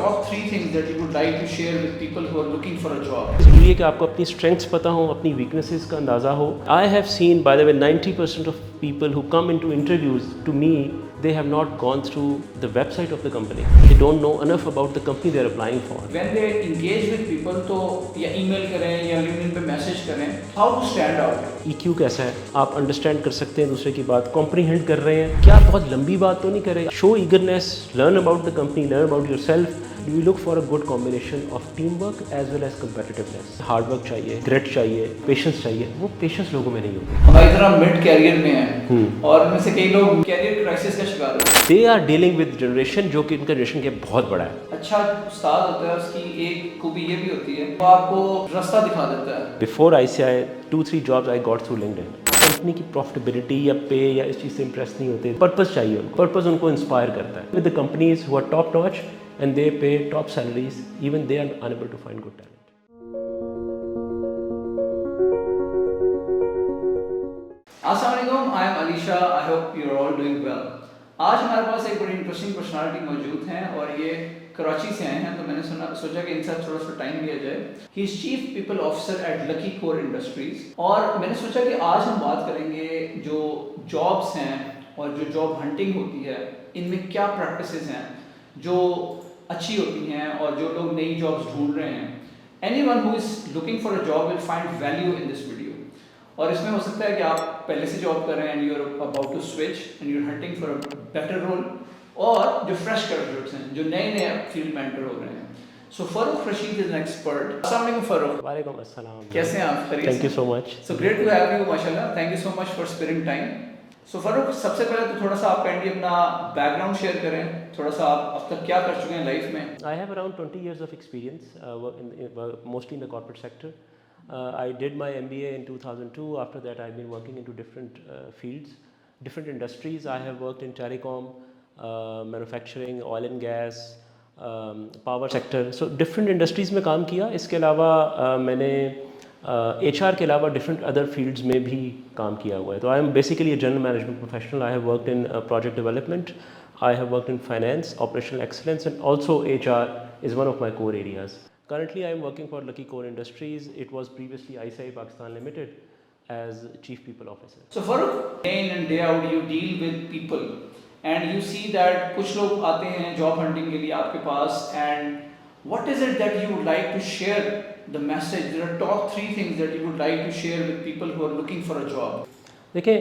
top 3 things that you would like to share with people who are looking for a job? ضروری ہے کہ آپ کو اپنی اسٹرینگس پتہ ہوں, اپنی ویکنیسز کا اندازہ ہو. I have seen by the way 90% of people who come in to interviews to me, they have not gone through the website of the company. They don't know enough about the company they are applying for. When they engage with people تو یا ای میل کریں یا LinkedIn پہ message کریں, how to stand out? EQ کیسا ہے, آپ understand کر سکتے ہیں دوسرے کی بات, کمپریہینڈ کر رہے ہیں, کیا آپ بہت لمبی بات تو نہیں کر رہے. Show eagerness, learn about the company, learn about yourself. We look for a good combination of teamwork as well as competitiveness. Hard work چاہیے, grit چاہیے, patience چاہیے. وہ patience لوگوں میں نہیں ہوتی. ہماری طرح مڈ کیریئر میں ہیں اور ان میں سے کئی لوگ کیریئر کرائسس کا شکار ہوتے ہیں. They are dealing with generation جو کہ ان کا جنریشن کے بہت بڑا ہے. اچھا استاد ہوتا ہے, اس کی ایک خوبی یہ بھی ہوتی ہے وہ آپ کو رستہ دکھا دیتا ہے. Before ICI 2-3 jobs I got through LinkedIn. Company کی پروفٹیبلٹی یا پے یا اس چیز سے امپریس نہیں ہوتے. پرپز چاہیے ان کو, پرپز ان کو انسپائر کرتا ہے. With the companies who are top notch and they pay top salaries, even they are unable to find good talent. السلام علیکم, I am Alisha. I hope you are all doing well. آج ہمارے پاس ایک بڑی interesting personality موجود ہیں اور یہ کراچی سے آئے ہیں, تو میں نے سوچا کہ ان سے تھوڑا سا ٹائم لیا جائے. He is chief people officer at Lucky cover Industries, اور میں نے سوچا کہ آج ہم بات کریں گے جو جابس ہیں اور جو جاب ہنٹنگ ہوتی ہے ان میں کیا پریکٹسز ہیں جو اچھی ہوتی ہیں اور جو لوگ نئی جابس ڈھونڈ رہے ہیں. Any one who is looking for a job will find value in this video. اور اس میں ہو سکتا ہے کہ آپ پہلے سے جاب کر رہے ہیں and you are about to switch and you are hunting for a better role, اور جو فریش گریجویٹس ہیں جو نئے فیلڈ میں انٹر ہو رہے ہیں. سو فاروق رشید از این ایکسپرٹ. السلام علیکم فاروق. وعلیکم السلام. کیسے ہیں آپ؟ خیریت سے؟ Thank you so much. So great to have you, ماشاء اللہ. Thank you so much for sparing time. So Farooq, سب سے پہلے تو تھوڑا سا آپ کائنڈلی اپنا بیک گراؤنڈ شیئر کریں, تھوڑا سا آپ اب تک کیا کر چکے ہیں لائف میں. I have around 20 years of experience, mostly in the corporate sector. I did my MBA in 2002. After that, I've been working into different fields, different industries. I have worked in telecom, manufacturing, oil and gas, power sector. So different industries میں کام کیا. اس کے علاوہ میں نے HR کے علاوہ different other fields میں بھی کام کیا ہوا ہے. تو I am basically a general management professional. I have worked in project development. I have worked in finance, operational excellence, and also HR is one of my core areas. Currently, I am working for Lucky Core Industries. It was previously ICI Pakistan Limited as Chief People Officer. So Farooq, day in and day out you deal with people and you see that کچھ لوگ آتے ہیں job hunting کے لیے آپ کے پاس, and what is it that you would like to share the message? There are top 3 things that you would like to share with people who are looking for a job. دیکھیں,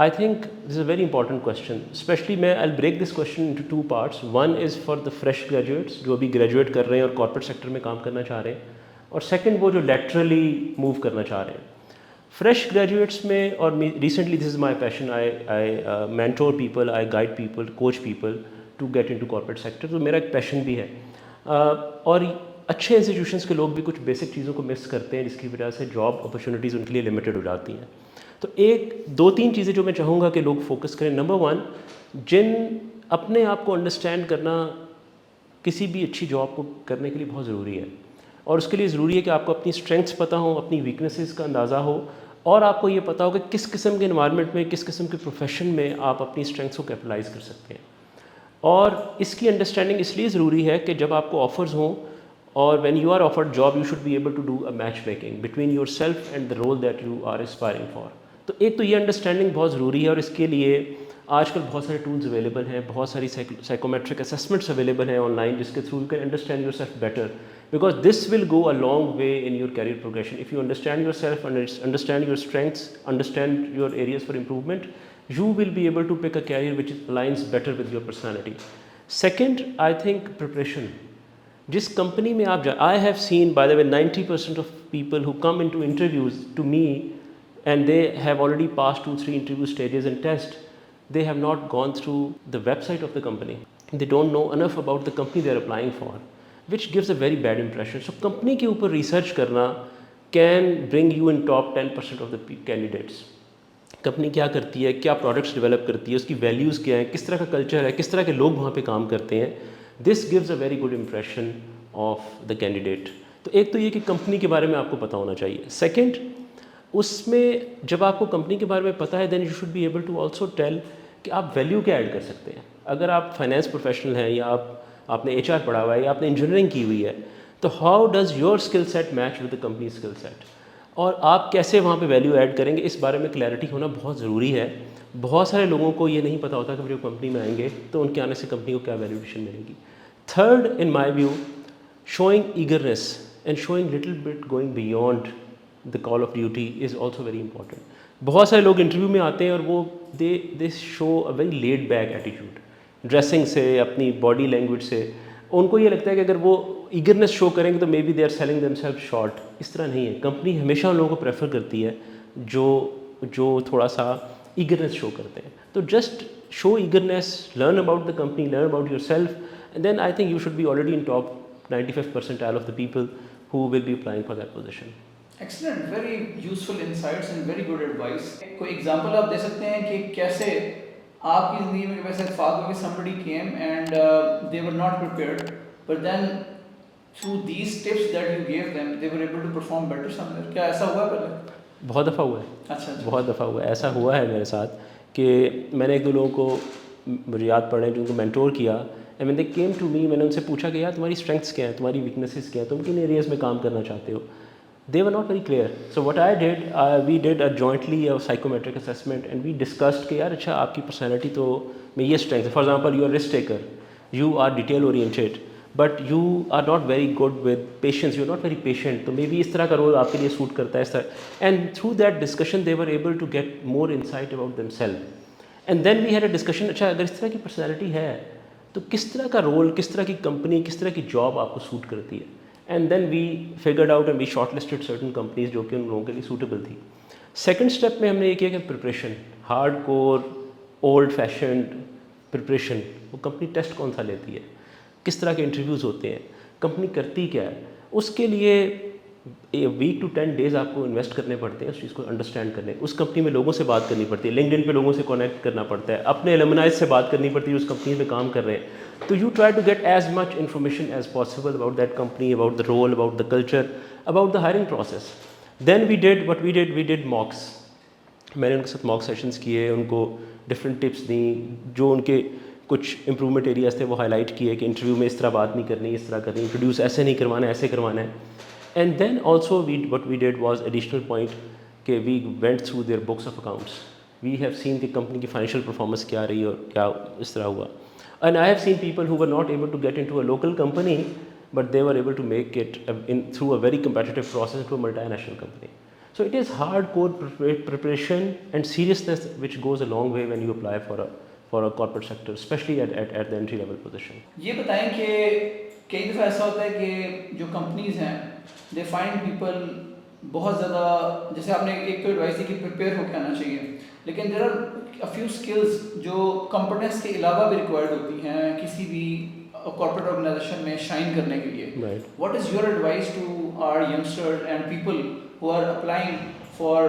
I think this is a very important question. Especially I'll break this question into 2 parts. One is for the fresh graduates جو ابھی graduate کر رہے ہیں اور corporate sector میں کام کرنا چاہ رہے ہیں, اور سیکنڈ وہ جو لیٹرلی موو کرنا چاہ رہے ہیں. فریش گریجویٹس میں, اور recently this is my passion, I mentor people, I guide people, coach people to get into corporate sector. تو میرا ایک پیشن بھی ہے, اور اچھے انسٹیٹیوشنس کے لوگ بھی کچھ بیسک چیزوں کو مس کرتے ہیں جس کی وجہ سے جاب اپرچونیٹیز ان کے لیے لمیٹڈ ہو جاتی ہیں. تو 2-3 چیزیں جو میں چاہوں گا کہ لوگ فوکس کریں. نمبر 1, جن اپنے آپ کو انڈرسٹینڈ کرنا کسی بھی اچھی جاب کو کرنے کے لیے بہت ضروری ہے, اور اس کے لیے ضروری ہے کہ آپ کو اپنی اسٹرینگس پتہ ہوں, اپنی ویکنیسز کا اندازہ ہو, اور آپ کو یہ پتہ ہو کہ کس قسم کے انوائرمنٹ میں, کس قسم کے پروفیشن میں آپ اپنی اسٹرینگس کو کیپٹلائز کر سکتے ہیں. اور اس کی انڈرسٹینڈنگ اس لیے ضروری ہے کہ جب آپ کو آفرز ہوں, اور when you are offered job you should be able to do a match making between yourself and the role that you are aspiring for. تو ایک تو یہ انڈرسٹینڈنگ بہت ضروری ہے, اور اس کے لیے آج کل بہت سارے ٹولز اویلیبل ہیں, بہت ساری سائیکومیٹرک اسیسمنٹس اویلیبل ہیں آن لائن, جس کے through you can understand your self better, because this will go a long way in your career progression. If you understand yourself, understand your strengths, understand your areas for improvement, you will be able to pick a career which aligns better with your personality. Second, I think preparation. Jis company mein aap I have seen, by the way, 90% of people who come into interviews to me and they have already passed 2-3 interview stages and test, they have not gone through the website of the company. They don't know enough about the company they are applying for, which gives a very bad impression. So company کے اوپر research کرنا can bring you in top 10% of the candidates. Company کیا کرتی ہے, کیا products develop کرتی ہے, اس کی ویلیوز کیا ہیں, کس طرح کا کلچر ہے, کس طرح کے لوگ وہاں پہ کام کرتے ہیں. دس gives a very good impression of the candidate. تو ایک تو یہ کہ کمپنی کے بارے میں آپ کو پتہ ہونا چاہیے. سیکنڈ, اس میں جب آپ کو کمپنی کے بارے میں پتہ ہے, then you should be able to also tell کہ آپ ویلیو کیا ایڈ کر سکتے ہیں. اگر آپ فائنینس پروفیشنل ہیں یا آپ آپ نے HR پڑھا ہوا ہے یا آپ نے انجینئرنگ کی ہوئی ہے, تو how does your skill set match with the company skill set, اور آپ کیسے وہاں پہ ویلیو ایڈ کریں گے, اس بارے میں کلیئرٹی ہونا بہت ضروری ہے. بہت سارے لوگوں کو یہ نہیں پتہ ہوتا کہ جب کمپنی میں آئیں گے تو ان کے آنے سے کمپنی کو کیا ویلیویشن ملے گی. Third in my view, showing eagerness and showing little bit going beyond the call of duty is also very important. بہت سارے لوگ انٹرویو میں آتے ہیں اور وہ they show a very laid back attitude, dressing سے, اپنی باڈی لینگویج سے, ان کو یہ لگتا ہے کہ اگر وہ ایگرنیس شو کریں گے تو maybe they are selling them self short. اس طرح نہیں ہے. کمپنی ہمیشہ ان لوگوں کو پریفر کرتی ہے جو تھوڑا سا ایگرنیس شو کرتے ہیں. تو just show eagerness, learn about the company, learn about yourself, and then I think you should be already in top 95th percentile of the people who will be applying for that position. Excellent, very useful insights and very good advice. کوئی example آپ دے سکتے ہیں کہ کیسے آپ کی زندگی میں ویسے اتفاق ہو کہ somebody came and they were not prepared, but then through these tips that you gave them they were able to perform better somewhere. کیا ایسا ہوا پہلے؟ بہت دفعہ ہوا ہے. اچھا بہت دفعہ ہوا ہے. ایسا ہوا ہے میرے ساتھ کہ میں نے ایک دو لوگوں کو مجھے یاد پڑے جن کو مینٹور کیا, and when they came to me, میں نے ان سے پوچھا کہ یار تمہاری اسٹرینگس کیا ہیں, تمہاری ویکنیسز کیا ہیں, تم کن ایریاز میں کام کرنا چاہتے ہو. They were not very clear. So what I did, we did jointly a psychometric assessment and we discussed کہ یار اچھا آپ کی پرسنالٹی تو میں یہ اسٹرینگس ہے. For example you are risk taker, you are detail oriented, but you are not very good with patience, you are not very patient, تو مے بی اس طرح کا رول آپ کے لیے سوٹ کرتا ہے اس طرح. And through that discussion they were able to get more insight about themself. And then we had a discussion, اچھا اگر اس طرح کی پرسنالٹی ہے تو کس طرح کا رول, کس طرح کی کمپنی, کس طرح کی جاب آپ کو سوٹ کرتی ہے. And then we figured out and we shortlisted certain companies جو کہ ان لوگوں کے لیے سوٹیبل تھی. سیکنڈ اسٹیپ میں ہم نے یہ کیا کہ preparation, hard core old fashioned preparation. وہ کمپنی ٹیسٹ کون سا لیتی ہے, کس طرح کے انٹرویوز ہوتے ہیں, کمپنی کرتی کیا ہے, اس کے لیے ویک ٹو 10 days آپ کو انویسٹ کرنے پڑتے ہیں اس چیز کو انڈرسٹینڈ کرنے. اس کمپنی میں لوگوں سے بات کرنی پڑتی ہے, لنکڈ ان پہ لوگوں سے کنیکٹ کرنا پڑتا ہے, اپنے ایلومنائز سے بات کرنی پڑتی ہے جو اس کمپنی میں کام کر رہے ہیں. تو you try to get as much information as possible about that company, about the role, about the culture, about the hiring process. Then we did mocks. میں نے ان کے ساتھ ماک سیشنس کیے, ان کو ڈفرینٹ ٹپس دیں, جو ان کے کچھ امپرومنٹ ایریاز تھے وہ ہائی لائٹ کیے کہ انٹرویو میں اس طرح بات نہیں کرنی, اس طرح کرنی, انٹروڈیوس ایسے نہیں کروانا, ایسے کروانا ہے. And then also what we did was additional point کہ we went through their books of accounts. We have seen کہ company کی financial performance کیا رہی اور کیا اس طرح ہوا. And I have seen people who were not able to get into a local company but they were able to make it through a very competitive process into a multinational company. So it is hardcore preparation and seriousness which goes a long way when you apply for a corporate sector, especially at the entry level position. یہ بتائیں کہ کئی دفعہ ایسا ہوتا ہے کہ جو کمپنیز ہیں دے فائنڈ پیپل بہت زیادہ, جیسے آپ نے ایک تو ایڈوائس دی کہ پریپیئر ہو کے آنا چاہیے, لیکن دیر آر فیو اسکلز جو کمپٹنس کے علاوہ بھی ریکوائرڈ ہوتی ہیں کسی بھی کارپوریٹ آرگنائزیشن میں شائن کرنے کے لیے. What is your advice to our youngster and people who are applying for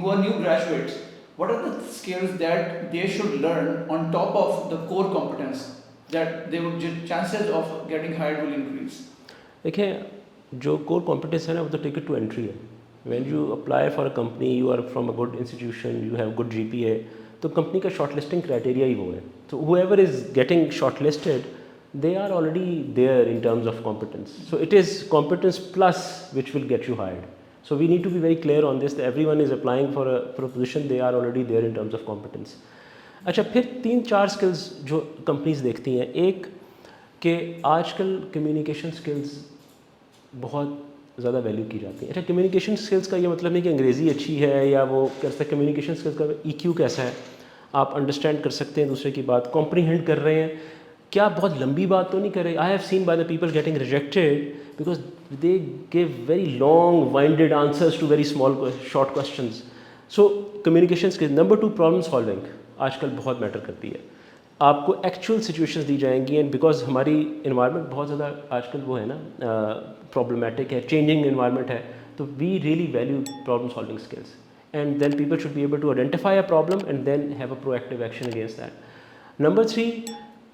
who are new graduates, what are the skills that they should learn on top of the core competence that they would chances of getting hired will increase? دیکھیں جو کور competence ہے نا وہ تو ticket to entry ہے. When you apply for a company, you are from a good institution, you have good GPA, تو company کا shortlisting criteria ہی وہ ہے. تو whoever is getting shortlisted they are already there in terms of competence. So it is competence plus which will get you hired. So we need to be very clear on this that everyone is applying for a position, they are already there in terms of competence. اچھا پھر 3-4 skills جو companies دیکھتی ہیں. ایک کہ آج کل communication skills بہت زیادہ ویلیو کی جاتی ہیں. اچھا کمیونیکیشن اسکلز کا یہ مطلب نہیں کہ انگریزی اچھی ہے یا وہ کیسا, کمیونیکیشن اسکلز کا EQ کیسا ہے, آپ انڈرسٹینڈ کر سکتے ہیں دوسرے کی بات, کمپریہینڈ کر رہے ہیں, کیا بہت لمبی بات تو نہیں کر رہے. I have seen by the people getting rejected because they give very long winded answers to very small short questions. So communication skills. Number 2 problem solving آج کل بہت میٹر کرتی ہے. آپ کو ایکچوئل سچویشنز دی جائیں گی, اینڈ بیکاز ہماری انوائرمنٹ بہت زیادہ آج کل وہ ہے نا پرابلمیٹک ہے, چینجنگ انوائرمنٹ ہے, تو we really value problem solving skills. And then people should be able to identify a problem and then have a proactive action against that. Number 3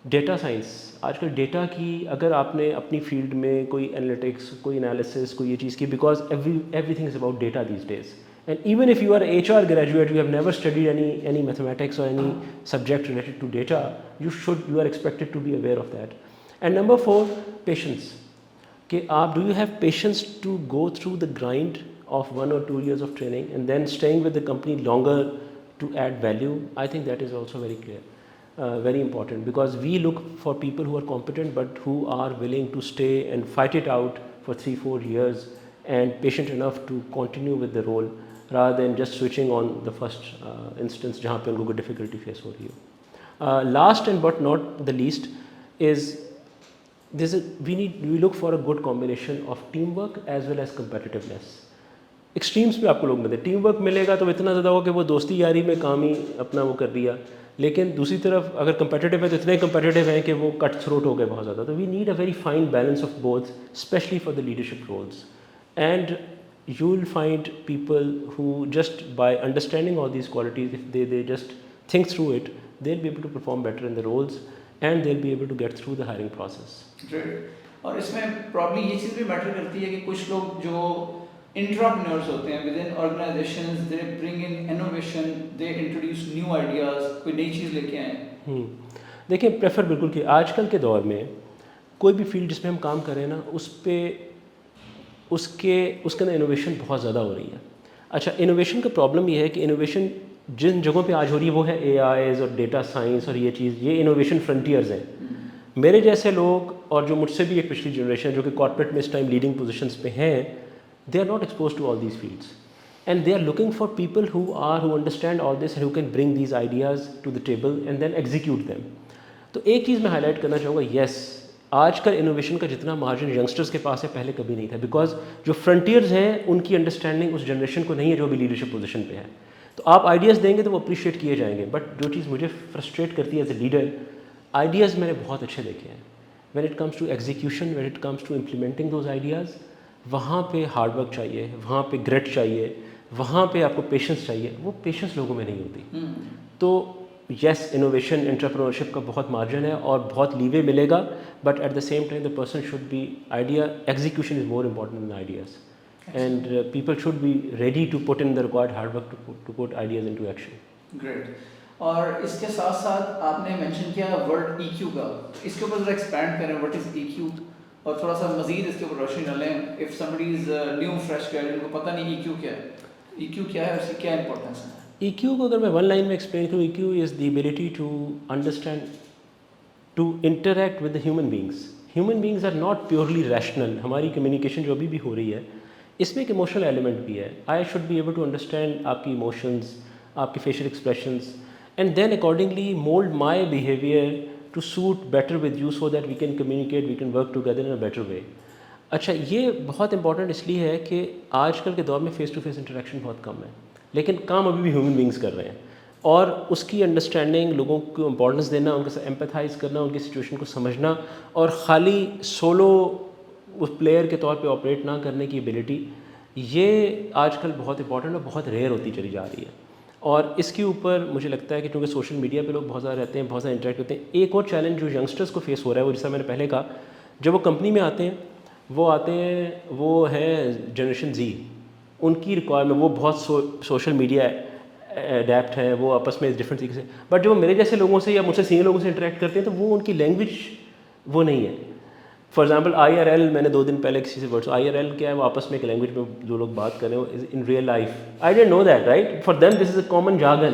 data science. آج کل data کی اگر آپ نے اپنی field میں کوئی انالیٹکس, کوئی انالیسس, کوئی یہ چیز کی, because everything is about data these days. And even if you are an HR graduate, you have never studied any mathematics or any subject related to data, you are expected to be aware of that. And number 4, patience. کہ آپ do you have patience to go through the grind of 1 or 2 years of training and then staying with the company longer to add value? I think that is also very clear, very important, because we look for people who are competent but who are willing to stay and fight it out for 3-4 years and patient enough to continue with the role rather than just switching on the first instance جہاں پہ ان کو کوئی difficulty face ہو رہی ہو. Last and but not the least is we look for a good combination of teamwork as well as competitiveness. Extremes پہ آپ کو لوگ ملتے ہیں. ٹیم ورک ملے گا تو اتنا زیادہ ہو کہ وہ دوستی یاری میں کام ہی اپنا وہ کر دیا, لیکن دوسری طرف اگر کمپیٹیٹیو ہے تو اتنے کمپیٹیٹیو ہیں کہ وہ کٹ تھروٹ ہو گئے بہت زیادہ. تو we need a very fine balance of both, especially for the leadership roles. And you will find people who just by understanding all these qualities, if they just think through it, they'll be able to perform better in the roles and they'll be able to get through the hiring process. Great. اور اس میں probably یہ چیز بھی metre کرتی ہے کہ کچھ لوگ جو انٹرپرینورز ہوتے ہیں within organizations, they bring in innovation, they introduce new ideas, کوئی نئی چیز لے کے آئیں. دیکھیں پریفر بالکل کہ آج کل کے دور میں کوئی بھی فیلڈ جس میں ہم کام کریں نا اس پہ اس کے اندر انوویشن بہت زیادہ ہو رہی ہے. اچھا, انوویشن کا پرابلم یہ ہے کہ انوویشن جن جگہوں پہ آج ہو رہی ہے وہ ہے اے آئیز اور ڈیٹا سائنس اور یہ چیز, یہ انوویشن فرنٹیئرز ہیں. میرے جیسے لوگ اور جو مجھ سے بھی ایک پچھلی جنریشن جو کہ کارپوریٹ میں اس ٹائم لیڈنگ پوزیشنس پہ ہیں, they are not exposed to all these fields and they are looking for people who understand all this and who can bring these ideas to the table and then execute them. تو ایک چیز میں high light کرنا چاہوں گا, یس آج کل innovation کا جتنا مارجن ینگسٹرز کے پاس ہے پہلے کبھی نہیں تھا, بیکاز جو فرنٹیئرز ہیں ان کی انڈرسٹینڈنگ اس جنریشن کو نہیں ہے جو بھی لیڈرشپ پوزیشن پہ ہے. تو آپ آئیڈیاز دیں گے تو وہ اپریشیٹ کیے جائیں گے, بٹ جو چیز مجھے فرسٹریٹ کرتی ہے ایز اے لیڈر, آئیڈیاز میں نے بہت اچھے دیکھے ہیں. When it comes to execution, when it comes to implementing those ideas, وہاں پہ ہارڈ ورک چاہیے, وہاں پہ گریٹ چاہیے, وہاں پہ آپ کو پیشنس چاہیے. وہ پیشنس لوگوں میں نہیں ہوتی. تو یس, انوویشن انٹرپرینورشپ کا بہت مارجن ہے اور بہت لیوے ملے گا, but at the same time the person should be idea execution is more important than ideas, and people should be ready to put in the required hard work to put ideas into action. Great. اور اس کے ساتھ ساتھ آپ نے mention کیا word ای کیو کا, اس کے اوپر ذرا ایکسپینڈ کریں, وٹ از ای کیو, اور تھوڑا سا مزید اس کے اوپر روشنی ڈالیں. If somebody is new fresh graduate, ان کو پتہ نہیں ای کیو کیا ہے, ای کیو کیا ہے, اس کی کیا امپورٹنس ہے. ای کیو کو اگر میں ون لائن میں ایکسپلین کروں, E Q is the ability to understand, to interact with the human beings. Human beings are not purely rational. ہماری کمیونیکیشن جو ابھی بھی ہو رہی ہے اس میں ایک ایموشنل ایلیمنٹ بھی ہے. I should be able to understand آپ کی ایموشنز, آپ کی facial expressions, and then accordingly mould my behaviour to suit better with you so that we can communicate, we can work together in a better way. اچھا, یہ بہت important اس لیے ہے کہ آج کل کے دور میں فیس ٹو فیس انٹریکشن بہت کم ہے, لیکن کام ابھی بھی ہیومن بینگس کر رہے ہیں, اور اس کی انڈرسٹینڈنگ, لوگوں کو امپورٹنس دینا, ان کے ساتھ ایمپیتھائز کرنا, ان کی سچویشن کو سمجھنا, اور خالی سولو اس پلیئر کے طور پہ آپریٹ نہ کرنے کی ایبلٹی, یہ آج کل بہت امپورٹنٹ اور بہت ریئر ہوتی چلی جا رہی ہے. اور اس کے اوپر مجھے لگتا ہے کہ چونکہ سوشل میڈیا پہ لوگ بہت زیادہ رہتے ہیں, بہت زیادہ انٹریکٹ ہوتے ہیں. ایک اور چیلنج جو ینگسٹرس کو فیس ہو رہا ہے, وہ جیسا میں نے پہلے کہا, جب وہ کمپنی میں آتے ہیں وہ ہے جنریشن زی. ان کی ریکوائرمنٹ, وہ بہت سوشل میڈیا اڈیپٹ ہیں, وہ آپس میں ڈفرینٹ طریقے سے, بٹ جو میرے جیسے لوگوں سے یا مجھ سے سینئر لوگوں سے انٹریکٹ کرتے ہیں تو وہ ان کی لینگویج وہ نہیں ہے. For example I R L, میں نے 2 دن پہلے کسی سے ورڈ, آئی آر ایل کیا ہے, وہ آپس میں ایک لینگویج میں جو لوگ بات کر رہے ہیں in real life, I don't know that, right, for them this is a common jargon.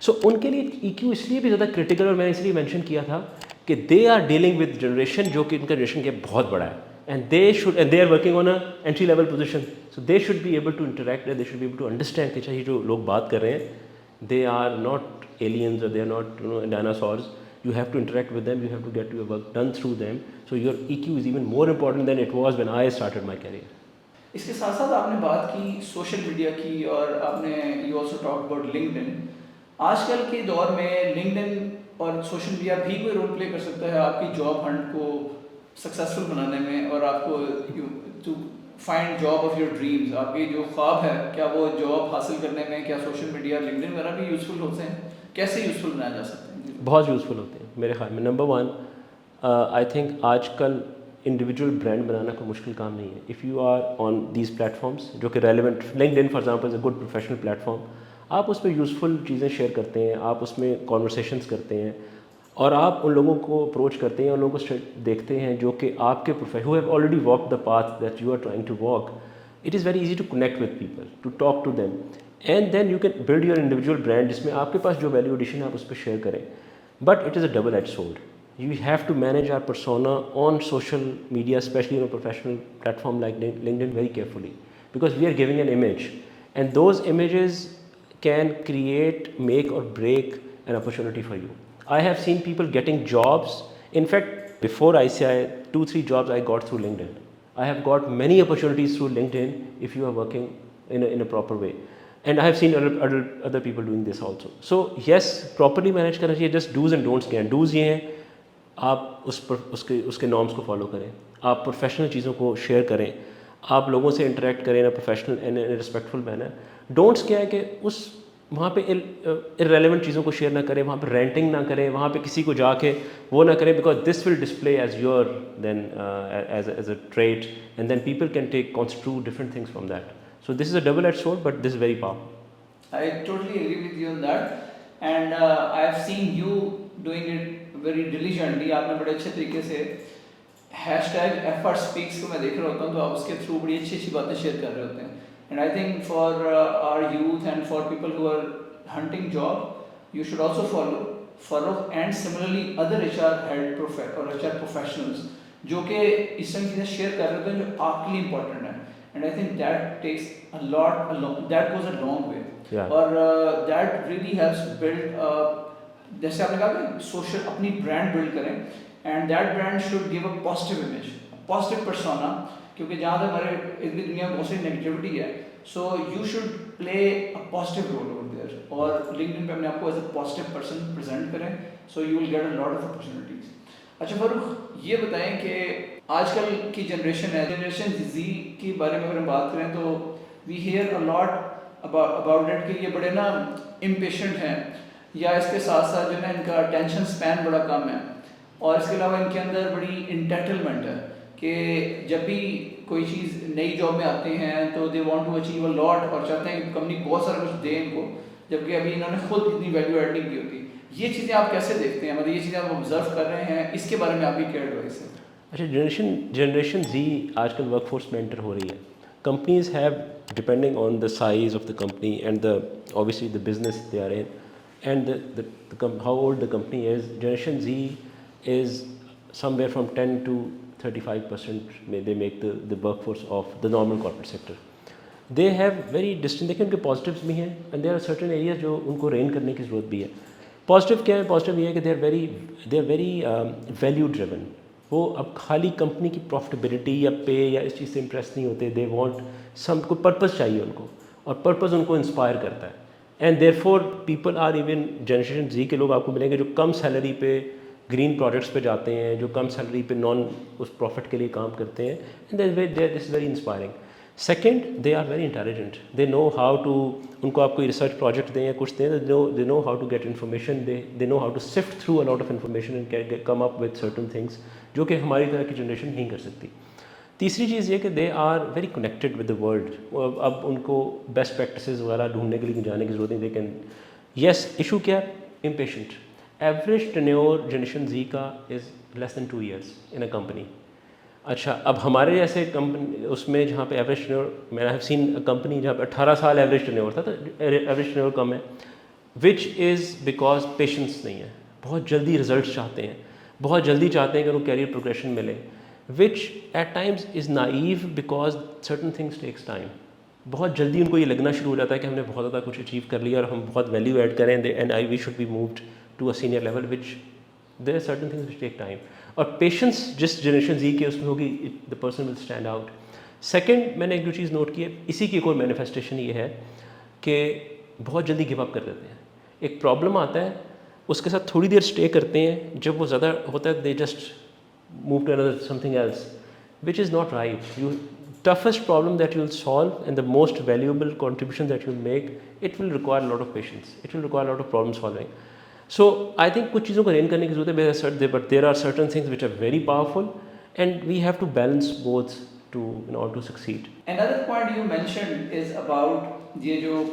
So ان کے لیے ای کیو اس لیے بھی زیادہ کرٹیکل, اور میں نے اس لیے مینشن کیا تھا کہ they are dealing with generation جو کہ ان کا جنریشن کے بہت بڑا ہے, and they are working on a entry level position, so they should be able to interact and they should be able to understand کہ چاہیے جو لوگ بات کر رہے ہیں, they are not aliens or they are not dinosaurs. You have to interact with them, you have to get your work done through them, so your EQ is even more important than it was when I started my career. اس کے ساتھ ساتھ آپ نے بات کی social media کی, اور آپ نے you also talk about LinkedIn. آج کل کے دور میں لنکڈن اور سوشل میڈیا بھی کوئی رول پلے کر سکتا ہے آپ کی جاب ہنٹ کو سکسیزفل بنانے میں, اور آپ کو to find job of your dreams, آپ کی جو خواب ہے, کیا وہ جاب حاصل کرنے میں کیا سوشل میڈیا, لنکڈن وغیرہ بھی یوزفل ہوتے ہیں, کیسے یوزفل بنایا جا سکتے ہیں؟ بہت یوزفل ہوتے ہیں میرے خیال میں. نمبر 1, آئی تھنک آج کل انڈیویجول برانڈ بنانا کوئی مشکل کام نہیں ہے. If you are on these platforms جو کہ relevant, LinkedIn for example is a good professional platform, آپ اس پہ یوزفل چیزیں شیئر کرتے ہیں, آپ اس میں کانورسیشنس کرتے ہیں, اور آپ ان لوگوں کو اپروچ کرتے ہیں, ان لوگوں کو دیکھتے ہیں جو کہ آپ کے who have already walk the path that you are trying to walk, it is very easy to connect with people, to talk to them, and then you can build your individual brand جس میں آپ کے پاس جو value addition ہے آپ اس پہ share کریں. But it is a double edge sword. You have to manage our persona on social media, especially on a professional platform like LinkedIn, very carefully, because we are giving an image, and those images can create, make or break an opportunity for you. I have seen people getting jobs. In fact, before ICI, 2-3 jobs I got through LinkedIn. I have got many opportunities through LinkedIn if you are working in a proper way. And I have seen other people doing this also. So yes, properly manage کرنا چاہیے. Just do's and don'ts کیا ہیں. do's یہ ہیں, آپ اس کے norms کو follow کریں, آپ پروفیشنل چیزوں کو شیئر کریں, آپ لوگوں سے انٹریکٹ کریں نا professional and respectful manner. Don'ts کیا ہے کہ وہاں پہ ارریلیونٹ چیزوں کو شیئر نہ کریں, وہاں پہ رینٹنگ نہ کریں, وہاں پہ کسی کو جا کے وہ نہ کریں, because this will display as your then as a treat, and then people can take construe different things from that. So this is a double edge sword, but this is very powerful. I totally agree with you on that, and I have seen you doing it very diligently. آپ نے بڑے اچھے طریقے سے #FRSpeaks کو میں دیکھ رہا ہوتا ہوں, تو آپ اس کے تھرو بڑی اچھی اچھی باتیں شیئر کر رہے ہوتے ہیں. And I think for our youth and for people who are hunting job, you should also follow Farokh and similarly other HR head or HR professionals جو کہ اس طرح چیزیں شیئر کر رہے ہوتے ہیں جو آپ کے لیے امپورٹنٹ ہیں. And I think that takes a lot, that goes a long way. Yeah. اور that really helps build جیسے آپ نے کہا کہ سوشل اپنی برانڈ بلڈ کریں, and that brand should give a positive image, positive persona, کیونکہ جہاں تک ہمارے ارد گرد دنیا میں بہت ساری نیگیٹیوٹی ہے. So you should play a positive role over there, اور لنکڈن پہ اپنے آپ کو as a positive person present کریں, so you will get a lot of opportunities. اچھا فاروق, یہ بتائیں کہ آج کل کی جنریشن ہے, جنریشن زی کے بارے میں اگر ہم بات کریں تو we hear a lot about it کہ یہ بڑے نا امپیشنٹ ہیں, یا اس کے ساتھ ساتھ جو ہے نا ان کا اٹینشن اسپین بڑا کم ہے, اور اس کے علاوہ ان کے اندر بڑی انٹائٹلمنٹ ہے کہ جب بھی کوئی چیز نئی جاب میں آتے ہیں تو they want to achieve a lot, اور چاہتے ہیں کہ کمپنی بہت سارا کچھ دے ان کو, جبکہ ابھی انہوں نے خود اتنی ویلیو ایڈ نہیں کی ہوتی. یہ چیزیں آپ کیسے دیکھتے ہیں, مطلب یہ چیزیں آپ آبزرو کر رہے ہیں, اس کے بارے میں آپ کی کیا ایڈوائس ہے؟ اچھا, جنریشن زی آج کل ورک فورس میں انٹر ہو رہی ہے. Companies have depending on the size of the company and the obviously the business they are in and how old the company is. Generation Z is somewhere from 10 to 35% they make the workforce of the normal corporate sector. They have very distinct, دیکھیں ان کے positives بھی ہیں, and there are certain areas جو ان کو rein کرنے کی ضرورت بھی ہے. پازیٹیو کیا ہے؟ پازیٹیو یہ ہے کہ they are very value driven. وہ اب خالی کمپنی کی پروفٹیبلٹی یا پے یا اس چیز سے امپریس نہیں ہوتے. دے وانٹ کوئی پرپز چاہیے ان کو, اور پرپز ان کو انسپائر کرتا ہے. And therefore people are even generation Z کے لوگ آپ کو ملیں گے جو کم سیلری پہ گرین پروجیکٹس پہ جاتے ہیں, جو کم سیلری پہ اس پروفٹ کے لیے کام کرتے ہیں. And this is very inspiring. Second, they are very intelligent. They know how to, ان کو آپ کوئی ریسرچ پروجیکٹ دیں یا کچھ دیں, they know how to get information, they know how to sift through a lot of information and come up with certain things جو کہ ہماری طرح کی جنریشن نہیں کر سکتی. تیسری چیز یہ کہ they are very connected with the world. اب ان کو بیسٹ پریکٹسز وغیرہ ڈھونڈنے کے لیے جانے کی ضرورت نہیں. They can yes. ایشو کیا ہے؟ Impatient. Average tenure generation Z کا از لیس دین 2 years ان اے کمپنی. اچھا, اب ہمارے جیسے کمپنی اس میں جہاں پہ ایوریج ٹینیور, میں نے ہیو سین کمپنی جہاں پہ 18 سال ایوریج ٹینیور تھا, تو ایوریج ٹینیور کم ہے, وچ از بیکاز پیشنس نہیں ہے. بہت جلدی رزلٹس چاہتے ہیں, بہت جلدی چاہتے ہیں کہ ان کو کیریئر پروگریشن ملے, which at times is naive because certain things takes time. بہت جلدی ان کو یہ لگنا شروع ہو جاتا ہے کہ ہم نے بہت زیادہ کچھ اچیو کر لیا اور ہم بہت ویلیو ایڈ کریں, and we should be moved to a senior level, which there are certain things which take time. اور پیشنس جس جنریشن زی کے اس میں ہوگی, the person will stand out. سیکنڈ, میں نے ایک جو چیز نوٹ کی ہے, اسی کی ایک اور مینیفیسٹیشن یہ ہے کہ بہت جلدی گیو اپ کر دیتے ہیں. ایک پرابلم آتا ہے, اس کے ساتھ تھوڑی دیر اسٹے کرتے ہیں, جب وہ زیادہ ہوتا ہے they just move to another something else, which is not right. Toughest problem that you will solve and the most valuable contribution that you will make, it will require a lot of patience, it will require a lot of problem solving. So I think kuch cheezon ko rein karne ki zarurat hai, but there are certain things which are very powerful and we have to balance both to in order to succeed. Another point you mentioned is about ye jo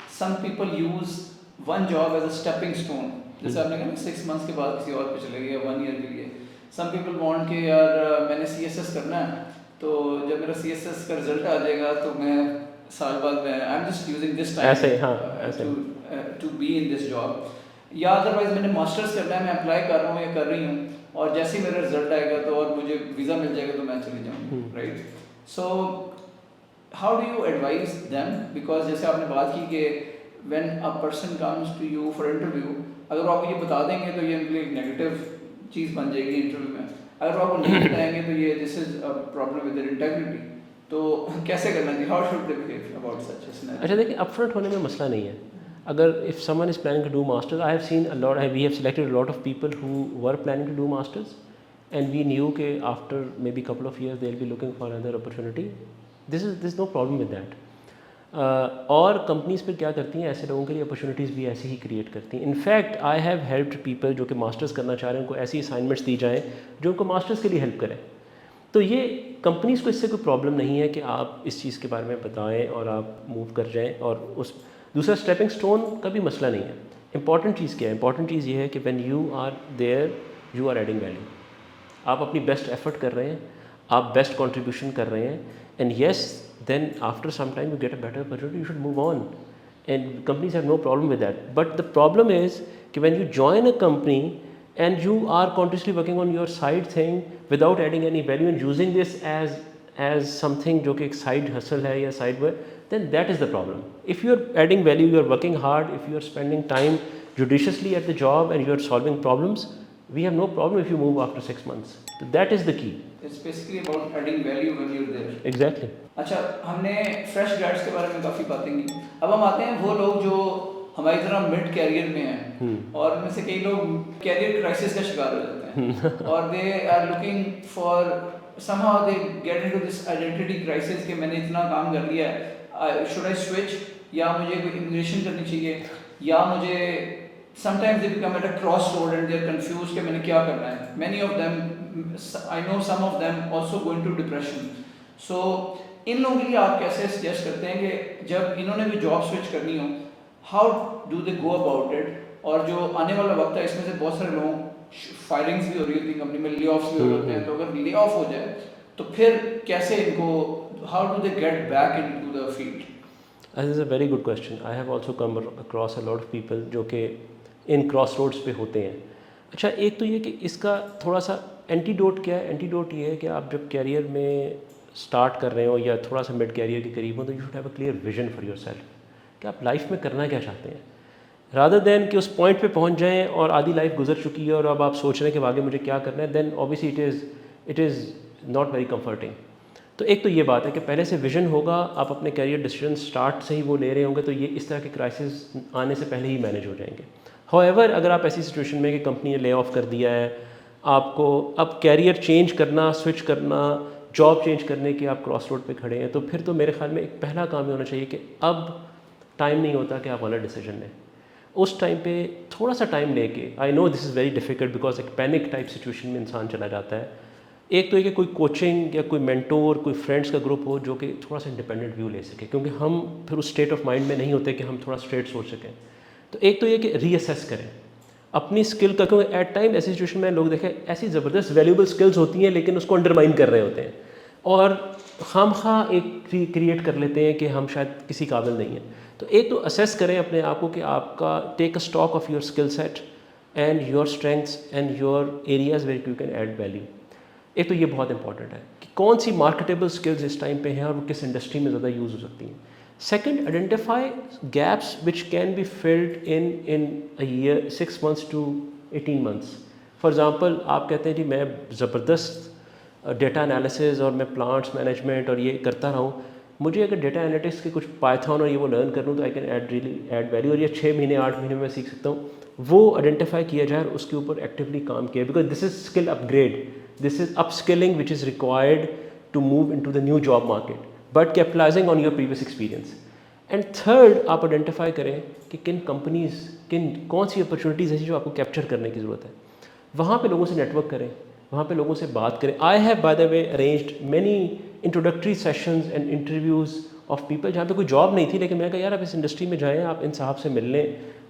some people use one job as a stepping stone جیسے آپ نے کہا نا 6 months کے بعد کسی اور پہ چلے گئے 1 year کے لیے. سم پیپل وانٹ کہ یار میں نے CSS کرنا ہے تو جب میرا CSS کا رزلٹ آ جائے گا تو میں سال بعد میں I am just using this time to be in this job. یا ادروائز میں نے ماسٹرس کرنا ہے, میں اپلائی کر رہا ہوں یا کر رہی ہوں, اور جیسے ہی میرا رزلٹ آئے گا تو اور مجھے ویزا مل جائے گا تو میں چلے جاؤں, right. So how do you advise them, because جیسے آپ نے بات کی کہ when a person comes to you for interview, اگر وہ آپ کو یہ بتا دیں گے تو یہ ان کے لیے ایک نیگیٹو چیز بن جائے گی انٹرویو میں. اگر وہ آپ کو نہیں بتائیں گے تو یہ this is a problem with their integrity. تو کیسے کرنا چاہیے, how should they behave about such a scenario? اچھا دیکھیں, اپ فرنٹ ہونے میں مسئلہ نہیں ہے. اگر if someone is planning to do masters, I have seen a lot, we have selected a lot of people who were planning to do masters and we knew that after maybe couple of years they'll be looking for another opportunity. There's no problem with that. اور companies پھر کیا کرتی ہیں, ایسے لوگوں کے لیے opportunities بھی ایسی ہی کریٹ کرتی ہیں. In fact I have helped people جو کہ ماسٹرز کرنا چاہ رہے ہیں, ان کو ایسی اسائنمنٹس دی جائیں جو ان کو ماسٹرز کے لیے ہیلپ کریں. تو یہ کمپنیز کو اس سے کوئی پرابلم نہیں ہے کہ آپ اس چیز کے بارے میں بتائیں اور آپ موو کر جائیں. اور اس دوسرا اسٹیپنگ اسٹون کا بھی مسئلہ نہیں ہے. امپورٹنٹ چیز کیا ہے, امپورٹنٹ چیز یہ ہے کہ when you are there you are adding value. آپ اپنی بیسٹ ایفرٹ کر رہے ہیں, آپ بیسٹ کنٹریبیوشن کر رہے ہیں, and yes then after some time you get a better opportunity, you should move on, and companies have no problem with that. But the problem is that when you join a company and you are continuously working on your side thing without adding any value and using this as something jo ki ek side hustle hai ya side work, then that is the problem. If you are adding value, you are working hard, if you are spending time judiciously at the job and you are solving problems, we have no problem if you move after 6 months. So that is the key. It's basically about adding value when you're there. Exactly. اچھا, ہم نے fresh grades کے بارے میں کافی باتیں کی. اب ہم آتے ہیں وہ لوگ جو ہماری طرح مڈ کیریئر میں ہیں, اور ان میں سے کئی لوگ کیریئر کرائسس کا شکار ہو جاتے ہیں, اور they are looking for somehow they get into this identity crisis کہ میں نے اتنا کام کر لیا ہے, شوڈ آئی سوئچ, یا مجھے کوئی امیگریشن کرنی چاہیے, یا مجھے sometimes they become at a crossroad and they are confused کہ میں نے کیا کرنا ہے. Many of them, I know some of them also go into depression. So ان لوگوں کے لیے آپ کیسے سجیسٹ کرتے ہیں کہ جب انہوں نے بھی جاب سوئچ کرنی ہو, how do they go about it؟ اور جو آنے والا وقت ہے اس میں سے بہت سارے لوگ فائرنگس بھی ہو رہی ہوتی ہیں کمپنی میں, لے آفس بھی ہو رہے ہوتے ہیں, تو اگر لے آف ہو جائے تو پھر کیسے ان کو, how do they get back into the field؟ This is a very good question. I have also come across a lot of people جو کہ ان کراس روڈس پہ ہوتے ہیں. اچھا, ایک تو یہ کہ اس کا تھوڑا سا اینٹی ڈوٹ کیا ہے. اینٹی ڈوٹ یہ ہے کہ آپ جب کیریئر میں اسٹارٹ کر رہے ہو یا تھوڑا سا مڈ کیریئر کے قریب ہو, تو you should have a clear vision for your self کہ آپ لائف میں کرنا کیا چاہتے ہیں, رادر دین کہ اس پوائنٹ پہ پہنچ جائیں اور آدھی لائف گزر چکی ہے اور اب آپ سوچ رہے ہیں کہ آگے مجھے کیا کرنا ہے. Then obviously it is not very comforting. تو ایک تو یہ بات ہے کہ پہلے سے ویژن ہوگا, آپ اپنے کیریئر ڈیسیجن اسٹارٹ سے ہی وہ لے رہے ہوں گے, تو یہ اس طرح کے کرائسس آنے سے پہلے ہی مینیج ہو جائیں گے. However, اگر آپ ایسی سچویشن میں کہ کمپنی نے لے آف کر دیا ہے, آپ کو اب کیریئر چینج کرنا, سوئچ کرنا, جاب چینج کرنے کے آپ کراس روڈ پہ کھڑے ہیں, تو پھر تو میرے خیال میں ایک پہلا کام یہ ہونا چاہیے کہ اب ٹائم نہیں ہوتا کہ آپ غلط ڈیسیجن لیں. اس ٹائم پہ تھوڑا سا ٹائم لے کے, آئی نو دس از ویری ڈیفیکلٹ بیکاز ایک پینک ٹائپ سچویشن میں انسان چلا جاتا ہے. ایک تو یہ کہ کوئی کوچنگ یا کوئی مینٹور, کوئی فرینڈس کا گروپ ہو جو کہ تھوڑا سا انڈیپینڈنٹ ویو لے سکے, کیونکہ ہم پھر اس اسٹیٹ آف مائنڈ میں نہیں ہوتے کہ ہم تھوڑا اسٹریٹ سوچ سکیں. تو ایک تو یہ کہ ری اسیس کریں اپنی اسکل کا, کیونکہ ایٹ ٹائم ایسی سچویشن میں لوگ دیکھیں ایسی زبردست ویلیوبل اسکلس ہوتی ہیں لیکن اس کو انڈرمائن کر رہے ہوتے ہیں, اور خام خواہ ایک کریٹ کر لیتے ہیں کہ ہم شاید کسی قابل نہیں ہیں. تو ایک تو اسیس کریں اپنے آپ کو کہ آپ کا take a stock of your skill set and your strengths and your areas where you can add value. ایک تو یہ بہت امپورٹنٹ ہے کہ کون سی مارکیٹیبل اسکلز اس ٹائم پہ ہیں اور وہ کس انڈسٹری میں زیادہ یوز ہو سکتی ہیں. Second, identify gaps which can be filled in a year, 6 months to 18 months. For example, آپ کہتے ہیں جی میں زبردست ڈیٹا انالیسز اور میں پلانٹس مینجمنٹ اور یہ کرتا رہا ہوں, مجھے اگر ڈیٹا انالیٹکس کے کچھ پائتھون اور یہ وہ لرن کر لوں تو آئی کین ایڈ ویلیو, اور یہ 6 مہینے 8 مہینے میں سیکھ سکتا ہوں. وہ آئیڈینٹیفائی کیا جائے اور اس کے اوپر ایکٹیولی کام کیا, because this is skill upgrade, this is upskilling which is required to move into the new job market but capitalizing on your previous experience. And third, آپ identify کریں کہ کن companies, کون سی opportunities ایسی جو آپ کو capture کرنے کی ضرورت ہے, وہاں پہ لوگوں سے نیٹ ورک کریں, وہاں پہ لوگوں سے بات کریں. I have by the way arranged many introductory sessions and interviews of people جہاں پہ کوئی جاب نہیں تھی, لیکن میں کہا یار آپ اس انڈسٹری میں جائیں, آپ ان صاحب سے مل لیں,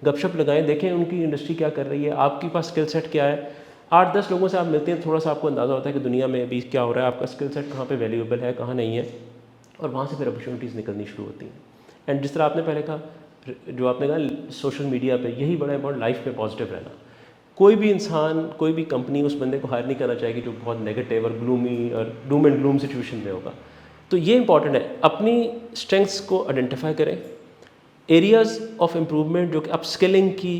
گپ شپ لگائیں, دیکھیں ان کی انڈسٹری کیا کر رہی ہے, آپ کے پاس اسکل سیٹ کیا ہے. 8-10 لوگوں سے آپ ملتے ہیں, تھوڑا سا آپ کو اندازہ ہوتا ہے کہ دنیا میں ابھی کیا ہو رہا ہے, آپ کا اسکل سیٹ کہاں پہ ویلیویبل ہے, کہاں نہیں ہے, اور وہاں سے پھر اپرچونیٹیز نکلنی شروع ہوتی ہیں. اینڈ جس طرح آپ نے پہلے کہا, جو آپ نے کہا سوشل میڈیا پہ, یہی بڑا امپورٹنٹ, لائف میں پازیٹیو رہنا. کوئی بھی انسان, کوئی بھی کمپنی اس بندے کو ہائر نہیں کرنا چاہے گی جو بہت نیگیٹو اور گلومی اور ڈوم اینڈ گلوم سچویشن میں ہوگا. تو یہ امپورٹنٹ ہے, اپنی اسٹرینگس کو آئیڈینٹیفائی کریں, ایریاز آف امپروومنٹ جو کہ اپ اسکلنگ کی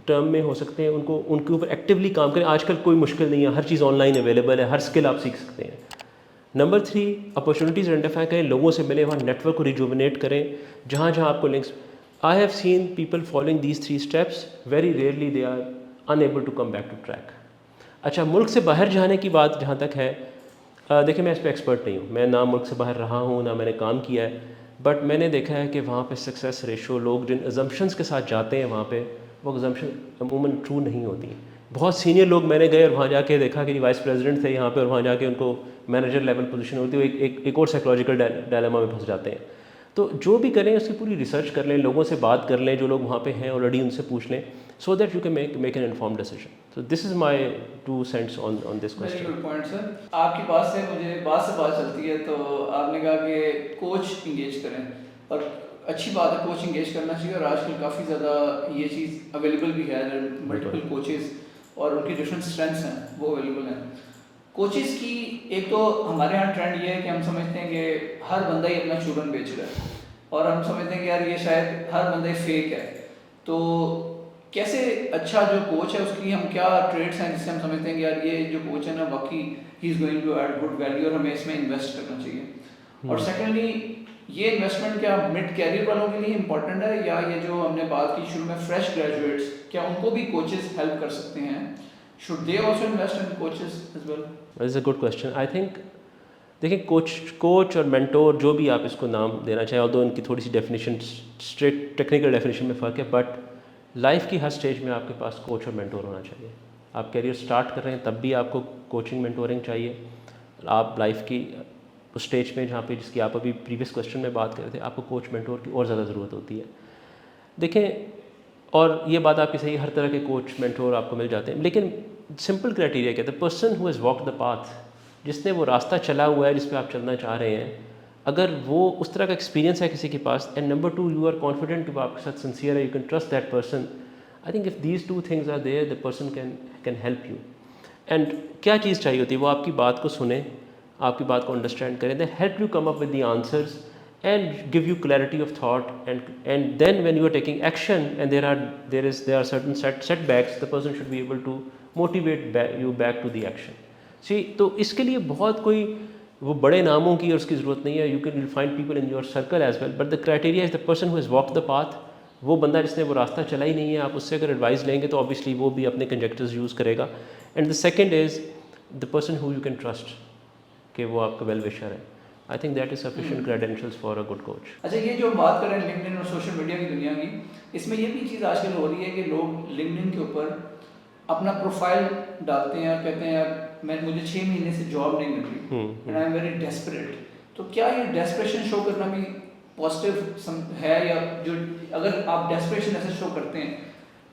ٹرم میں ہو سکتے ہیں ان کے اوپر ایکٹیولی کام کریں. آج کل کوئی مشکل نہیں ہے, ہر چیز آن لائن اویلیبل ہے, ہر اسکل آپ سیکھ سکتے ہیں. نمبر 3, اپرچونیٹیز آئیڈینٹیفائی کریں, لوگوں سے ملیں, وہاں نیٹ ورک کو ریجوونیٹ کریں, جہاں جہاں آپ کو links. I have seen people following these 3 steps, very rarely they are unable to come back to track. اچھا, ملک سے باہر جانے کی بات جہاں تک ہے, دیکھیں میں اس پہ ایکسپرٹ نہیں ہوں, میں نہ ملک سے باہر رہا ہوں, نہ میں نے کام کیا ہے, بٹ میں نے دیکھا ہے کہ وہاں پہ سکسیس ریشو, لوگ جن ازمپشنس کے ساتھ جاتے ہیں وہاں پہ, وہ ازمپشن عموماً ٹرو نہیں ہوتی ہیں. بہت سینئر لوگ میں نے گئے اور وہاں جا کے دیکھا کہ وائس پریزیڈنٹ تھے یہاں پہ, اور وہاں جا کے ان کو مینیجر لیول پوزیشن ہوتی ہے, ایک اور سائیکولوجیکل ڈائلیما میں پھنس جاتے ہیں. تو جو بھی کریں اس کی پوری ریسرچ کر لیں, لوگوں سے بات کر لیں جو لوگ وہاں پہ ہیں آلریڈی, ان سے پوچھ لیں, so that you can make an informed decision. So this is my 2 cents on this question. Very good point sir. آپ کی بات سے مجھے بات چلتی ہے, تو آپ نے کہا کہ کوچ انگیج کریں, اور اچھی بات ہے, کوچ انگیج کرنا چاہیے, اور آج کل کافی زیادہ یہ چیز اویلیبل بھی ہے, ملٹیپل کوچز اور ان کی ڈفرینٹ اسٹرینتھس ہیں وہ اویلیبل ہیں. کوچز کی ایک تو ہمارے یہاں ٹرینڈ یہ ہے کہ ہم سمجھتے ہیں کہ ہر بندہ ہی اپنا چوبن بیچ رہا ہے, اور ہم سمجھتے ہیں کہ یار یہ شاید ہر بندہ فیک ہے. تو کیسے اچھا جو کوچ ہے اس کی ہم کیا ٹریڈس ہیں جس سے ہم سمجھتے ہیں کہ یار یہ جو کوچ ہے نا واقعی ہی is going to add good value, اور ہمیں اس میں انویسٹ کرنا چاہیے. اور سیکنڈلی, یہ انویسٹمنٹ کیا مڈ کیریئر والوں کے لیے امپورٹنٹ ہے, یا یہ جو ہم نے بات کی شروع میں فریش گریجویٹس, کیا ان کو بھی کوچز ہیلپ کر سکتے ہیں؟ should they also invest in coaches as well? That is a good question. I think دیکھیں کوچ اور مینٹور جو بھی آپ اس کو نام دینا چاہیں, although ان کی تھوڑی سی ڈیفینیشن اسٹریٹ ٹیکنیکل ڈیفینیشن میں فرق ہے, بٹ لائف کی ہر اسٹیج میں آپ کے پاس کوچ اور مینٹور ہونا چاہیے. آپ کیریئر اسٹارٹ کر رہے ہیں تب بھی آپ کو کوچنگ مینٹورنگ چاہیے. آپ لائف کی اس اسٹیج میں جہاں پہ جس کی آپ ابھی پریویس کوشچن میں بات کر رہے تھے, آپ کو کوچ مینٹور کی اور زیادہ ضرورت ہوتی ہے. دیکھیں, اور یہ بات آپ کی صحیح, ہر طرح کے کوچ مینٹور آپ کو مل جاتے ہیں, لیکن سمپل کرائٹیریا کہتے ہیں person who has walk the path, جس نے وہ راستہ چلا ہوا ہے جس پہ آپ چلنا چاہ رہے ہیں, اگر وہ اس طرح کا ایکسپیرینس ہے کسی کے پاس, and number 2 you are confident کہ آپ کے ساتھ سنسیئر ہے, you can trust that person, I think if these 2 things are there the person can help you. And کیا چیز چاہیے ہوتی ہے, وہ آپ کی بات کو سنیں, آپ کی بات کو انڈرسٹینڈ کریں, then help you come up with the answers and give you clarity of thought, and then when you are taking action and there are certain setbacks, the person should be able to motivate you back to the action. See, تو اس کے لیے بہت کوئی وہ بڑے ناموں کی اور اس کی ضرورت نہیں ہے. you can find people in your circle as well, but the criteria is the person who has walked the path. وہ بندہ جس نے وہ راستہ چلا ہی نہیں ہے, آپ اس سے اگر ایڈوائز لیں گے تو obviously وہ بھی اپنے کنجیکٹرز یوز کرے گا. and the second is the person who you can trust, کہ وہ آپ کا ویل وشر ہے. I think that is sufficient credentials for a good coach. اچھا, یہ جو ہم بات کر رہے ہیں لنکڈ ان اور سوشل میڈیا کی دنیا کی, اس میں یہ بھی چیز آج کل ہو رہی ہے کہ لوگ لنکڈ ان کے اوپر اپنا پروفائل ڈالتے ہیں اور کہتے ہیں یار مجھے 6 مہینے سے جاب نہیں مل رہی and I am very desperate. تو کیا یہ ڈیسپریشن شو کرنا بھی پازیٹیو ہے, یا جو اگر آپ ڈیسپریشن ایسے شو کرتے ہیں,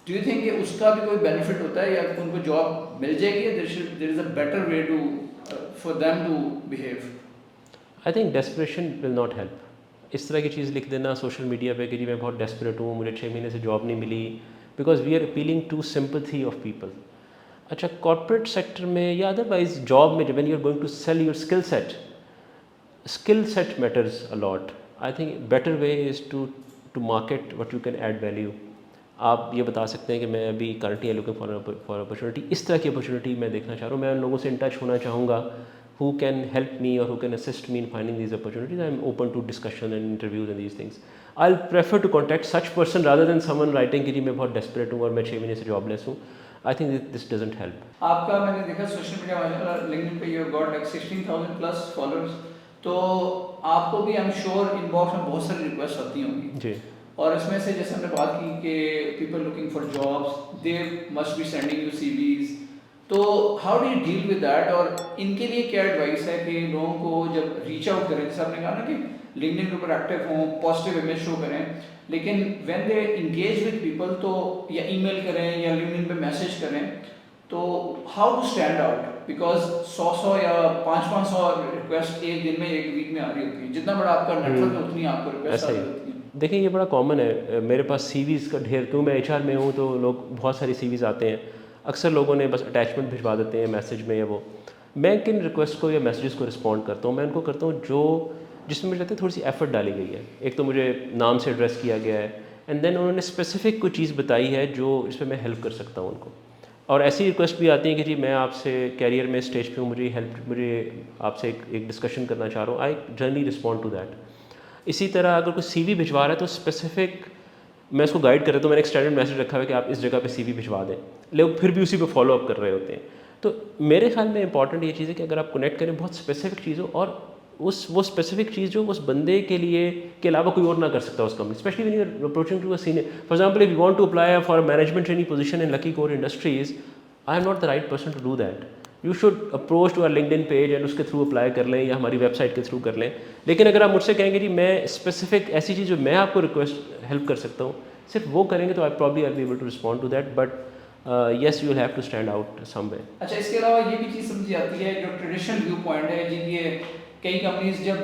ڈو یو تھنک کہ اس کا بھی کوئی بینیفٹ ہوتا ہے, یا ان کو جاب مل جائے گی, there is a better way to for them to behave? I think desperation will not help. اس طرح کی چیز لکھ دینا سوشل میڈیا پہ کہ جی میں بہت ڈیسپریٹ ہوں, مجھے 6 مہینے سے جاب نہیں ملی, because we are appealing to sympathy of people. اچھا, کارپوریٹ سیکٹر میں یا ادروائز جاب میں when you are going to sell your skill set matters a lot. I think better way is to market what you can add value. آپ یہ بتا سکتے ہیں کہ میں ابھی کرنٹلی لوکنگ فار اپرچونیٹی, اس طرح کی اپرچونیٹی میں دیکھنا چاہ رہا ہوں, میں ان لوگوں سے ان ٹچ ہونا چاہوں گا who can help me or who can assist me in finding these opportunities. I am open to discussion and interviews and these things. I'll prefer to contact such person rather than someone writing کہ جی میں بہت desperate ہوں اور میں 6 مہینے سے job less ہوں. I think this doesn't help. آپ کا میں نے دیکھا سوشل میڈیا لنکڈ ان پہ you have got like 16,000 plus followers, تو آپ کو بھی I'm sure inbox میں بہت ساری ریکویسٹ آتی ہوں گی جی, اور اس میں سے جیسے ہم نے بات کی کہ people looking for jobs, they must be sending you CVs. تو how do you deal with that, اور ان کے لیے کیا ایڈوائس ہے کہ لوگوں کو جب ریچ آؤٹ کریں, جیسے آپ نے کہا نا کہ لنکڈن کے اوپر ایکٹیو ہوں, پازیٹیو امیج شو کریں, لیکن when they engage with people تو یا ای میل کریں یا لنکڈن پہ میسج کریں, تو how to stand out, because 100 یا 500 ریکویسٹ ایک دن میں ایک ویک میں آ رہی ہوتی ہے, جتنا بڑا آپ کا نیٹ ورک ہے اتنی آپ کو ریکویسٹ آ ایسا رہی ہی ہوتی ہیں. دیکھیں یہ بڑا کامن ہے, میرے پاس سی ویز کا ڈھیر, کیوں میں ایچ آر میں ہوں تو لوگ بہت ساری سی ویز آتے ہیں, اکثر لوگوں نے بس اٹیچمنٹ بھجوا دیتے ہیں میسیج میں یا وہ. میں کن ریکویسٹ کو یا میسیجز کو رسپونڈ کرتا ہوں, میں ان کو کرتا ہوں جس میں مجھے لگتا ہے تھوڑی سی ایفرٹ ڈالی گئی ہے. ایک تو مجھے نام سے ایڈریس کیا گیا ہے, اینڈ دین انہوں نے اسپیسیفک کوئی چیز بتائی ہے جو اس پہ میں ہیلپ کر سکتا ہوں ان کو. اور ایسی ریکویسٹ بھی آتی ہیں کہ جی میں آپ سے کیریئر میں اسٹیج پہ ہوں, مجھے آپ سے ایک ڈسکشن کرنا چاہ رہا ہوں, I generally respond to that. اسی طرح اگر کوئی سی وی بھجوا رہا ہے تو اسپیسیفک میں اس کو گائڈ کر رہا ہوں, میں نے ایک اسٹینڈرڈ میسج رکھا ہوا ہے کہ آپ اس جگہ پہ سی وی بھجوا دیں, لوگ پھر بھی اسی پہ فالو اپ کر رہے ہوتے ہیں. تو میرے خیال میں امپورٹنٹ یہ چیز ہے کہ اگر آپ کنیکٹ کریں بہت اسپیسیفک چیز ہو, اور وہ اسپیسیفک چیز جو اس بندے کے لیے کے علاوہ کوئی اور نہ کر سکتا اس company, especially when you are approaching to a senior. For example if you want to apply for management training position in Lucky cover Industries, I'm not the right person to do that. You should approach to our LinkedIn page and اس کے through apply کر لیں یا ہماری web site کے through کر لیں. لیکن اگر آپ مجھ سے کہیں گے جی میں اسپیسیفک ایسی چیز جو میں آپ کو ریکویسٹ ہیلپ کر سکتا ہوں صرف وہ کریں گے تو I probably I be able to respond to that, but yes you will have to stand out some way. اچھا, اس کے علاوہ یہ بھی چیز سمجھی جاتی ہے جو ٹریڈیشنل ویو پوائنٹ ہے جن یہ کئی کمپنیز جب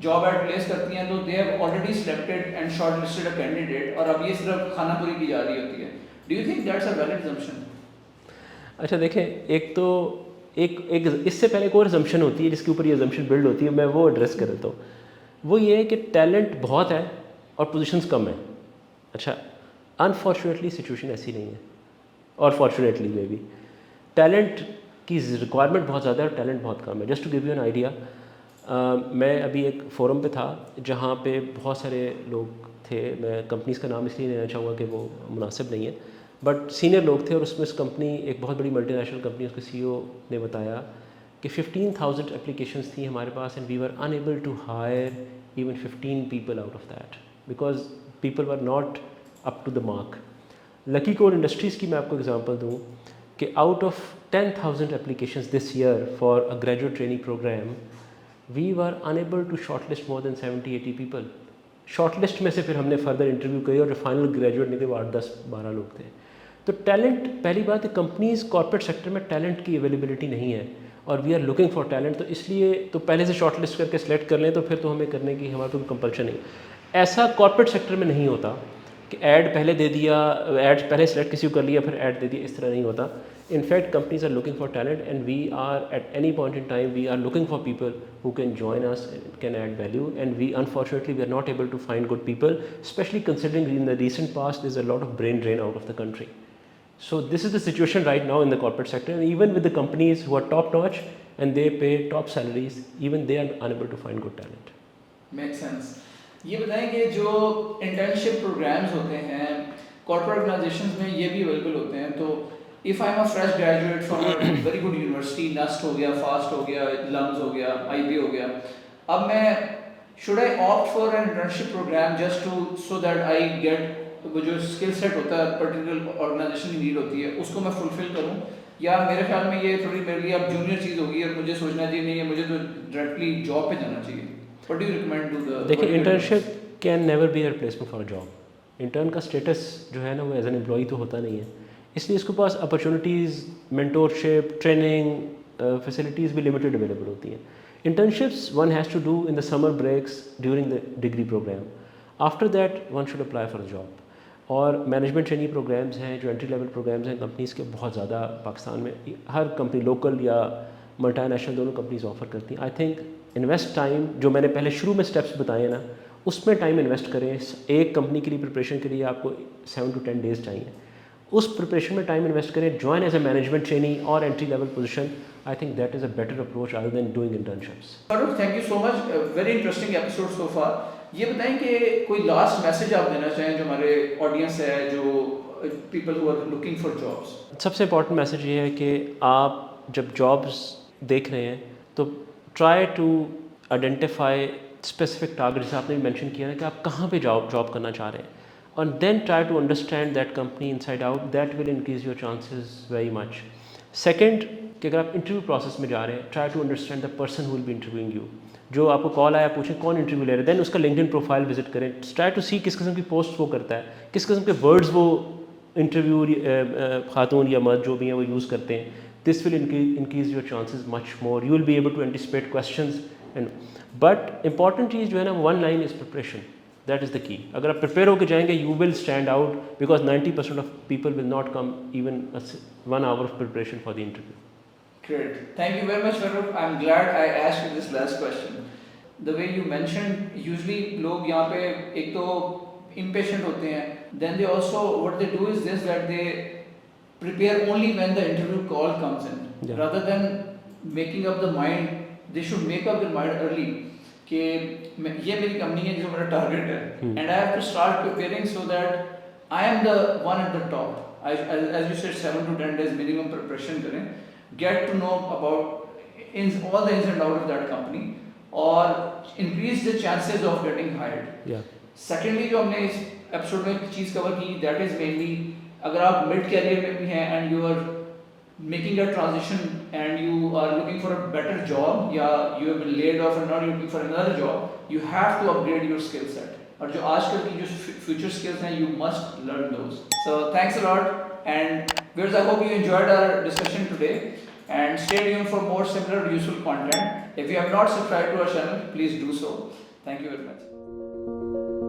جاب ایڈ پلیس کرتی ہیں تو they have already selected and short listed a candidate, اور اب یہ صرف خانہ پوری کی جا رہی ہوتی ہے. Do you think that's a valid assumption؟ اچھا دیکھیں, ایک تو ایک اس سے پہلے ایک اور assumption ہوتی ہے جس کے اوپر یہ assumption بلڈ ہوتی ہے, میں وہ ایڈریس کر دیتا ہوں. وہ یہ ہے کہ ٹیلنٹ بہت ہے اور پوزیشنز کم ہیں. اچھا, انفارچونیٹلی سچویشن ایسی نہیں ہے, اور فارچونیٹلی میں بھی ٹیلنٹ کی ریکوائرمنٹ بہت زیادہ ہے اور ٹیلنٹ بہت کم ہے. Just to give you an idea, میں ابھی ایک فورم پہ تھا جہاں پہ بہت سارے لوگ تھے, میں کمپنیز کا نام اس لیے لینا چاہوں گا کہ وہ مناسب نہیں ہے, بٹ سینئر لوگ تھے, اور اس میں اس کمپنی ایک بہت بڑی ملٹی نیشنل کمپنی, اس کے سی او نے بتایا کہ 15,000 اپلیکیشنس تھیں ہمارے پاس, and we were unable to hire even 15 people out of that because people were not up to the mark. Lucky کور انڈسٹریز کی میں آپ کو ایگزامپل دوں کہ out of 10,000 applications this year for a graduate training program, we were unable to shortlist more than 70-80 people. Short list میں سے پھر ہم نے فردر انٹرویو کری اور جو فائنل گریجویٹ نکلے وہ 8-10-12 لوگ تھے. تو ٹیلنٹ, پہلی بات ہے کمپنیز کارپوریٹ سیکٹر میں ٹیلنٹ کی اویلیبلٹی نہیں ہے, اور we are looking for talent, تو اس لیے تو پہلے سے شارٹ لسٹ کر کے سلیکٹ کر لیں تو پھر تو ہمیں کرنے کی ہمارے کوئی کمپلشن نہیں. ایسا کارپوریٹ سیکٹر میں نہیں ہوتا کہ ایڈ پہلے دے دیا, ایڈ پہلے سلیکٹ کسی کو کر لیا پھر ایڈ دے دیا, اس طرح نہیں ہوتا. In fact, companies are looking for talent, and we are at any point in time we are looking for people who can join us and can add value, and we unfortunately we are not able to find good people, especially considering in the recent past there's a lot of brain drain out of the country. So this is the situation right now in the corporate sector, and even with the companies who are top notch and they pay top salaries, even they are unable to find good talent. Makes sense. یہ بتائیں کہ جو internship programmes ہوتے ہیں corporate organisations میں یہ بھی available ہوتے ہیں, تو if I'm a fresh graduate from a very good university, NUST ہو گیا, FAST ہو گیا, LUMS ہو گیا, IB ہو گیا, اب میں should I opt for an internship program just to so that I get وہ جو اسکل سیٹ ہوتا ہے پرٹیکولر آرگنائزیشن کی نیڈ ہوتی ہے اس کو میں فلفل کروں, یا میرے خیال میں یہ تھوڑی میرے لیے اب جونیئر چیز ہوگی اور مجھے سوچنا چاہیے نہیں ہے مجھے تو ڈائریکٹلی جاب پہ جانا چاہیے. What do you recommend to the... دیکھیں, internship can never be a replacement for job. Intern کا اسٹیٹس جو ہے نا وہ ایز این امپلائی تو ہوتا نہیں ہے, اس لیے اس کے پاس اپرچونیٹیز, مینٹورشپ, ٹریننگ فیسلٹیز بھی لمیٹیڈ اویلیبل ہوتی ہیں. Internships one has to do in the summer breaks during the degree program. After that one should apply for job. اور مینجمنٹ ٹریننگ پروگرامز ہیں جو انٹری لیول پروگرامز ہیں companies کے بہت زیادہ پاکستان میں, ہر کمپنی لوکل یا ملٹی نیشنل دونوں کمپنیز آفر کرتی ہیں. آئی تھنک انویسٹ ٹائم, جو میں نے پہلے شروع میں اسٹیپس بتائے ہیں نا اس میں ٹائم انویسٹ کریں. ایک کمپنی کے لیے پریپریشن کے لیے آپ کو 7 to 10 days چاہیے, اس پریپریشن میں ٹائم انویسٹ کریں. Join as a management training اور entry level position. I think that is a better approach other than doing internships. Thank you so much, very interesting episode so far. یہ بتائیں کہ کوئی last message آپ دینا چاہیں جو ہمارے آڈینس ہے, جو people who are looking for jobs. سب سے امپورٹنٹ میسج یہ ہے کہ آپ جب جابس دیکھ رہے ہیں تو try to identify specific target, جیسے آپ نے مینشن کیا ہے کہ آپ کہاں پہ جاب کرنا چاہ رہے ہیں, اور then try to understand that company inside out. That will increase your chances very much. Second, کہ اگر آپ انٹرویو پروسیس میں جا رہے ہیں, try to understand the person who will be interviewing you. جو آپ کو کال آیا پوچھیں کون انٹرویو لے رہے ہیں, دین اس کا لنکڈ ان پروفائل وزٹ کریں, ٹرائی ٹو سی کس قسم کی پوسٹ وہ کرتا ہے, کس قسم کے ورڈز وہ انٹرویو خاتون یا مرد جو بھی ہیں وہ یوز کرتے ہیں. This will increase your chances much more, you will be able to anticipate questions. But important چیز جو ہے نا, one line is preparation, that is the key. اگر آپ پریپیئر ہو کے جائیں گے you will stand out, because 90% of people will not come even 1 hour of preparation for the interview. Great. Thank you very much, Farooq. I'm glad I asked you this last question. The way you mentioned, usually لوگ یہاں پہ ایک تو impatient ہوتے ہیں, then they also, what they do is this, that they prepare only when the interview call comes in. Yeah. Rather than making up the mind, they should make up their mind early کہ یہ میری company ہے جو میرا target ہے, and I have to start preparing so that I am the one at the top. As you said, 7 to 10 days minimum preparation کریں, get to know about all the ins and outs of that company, or increase the chances of getting hired. Yeah. Secondly, جو ہم نے اس episode میں ایک چیز کور کی, that is mainly اگر آپ mid career میں بھی ہیں and you are making a transition and you are looking for a better job, یا you have been laid off and now you're looking for another job, you have to upgrade your skill set. اور جو آج کل کی جو future skills ہیں, you must learn those. So thanks a lot, and viewers, I hope you enjoyed our discussion today, and stay tuned for more similar useful content. If you have not subscribed to our channel, please do so. Thank you very much.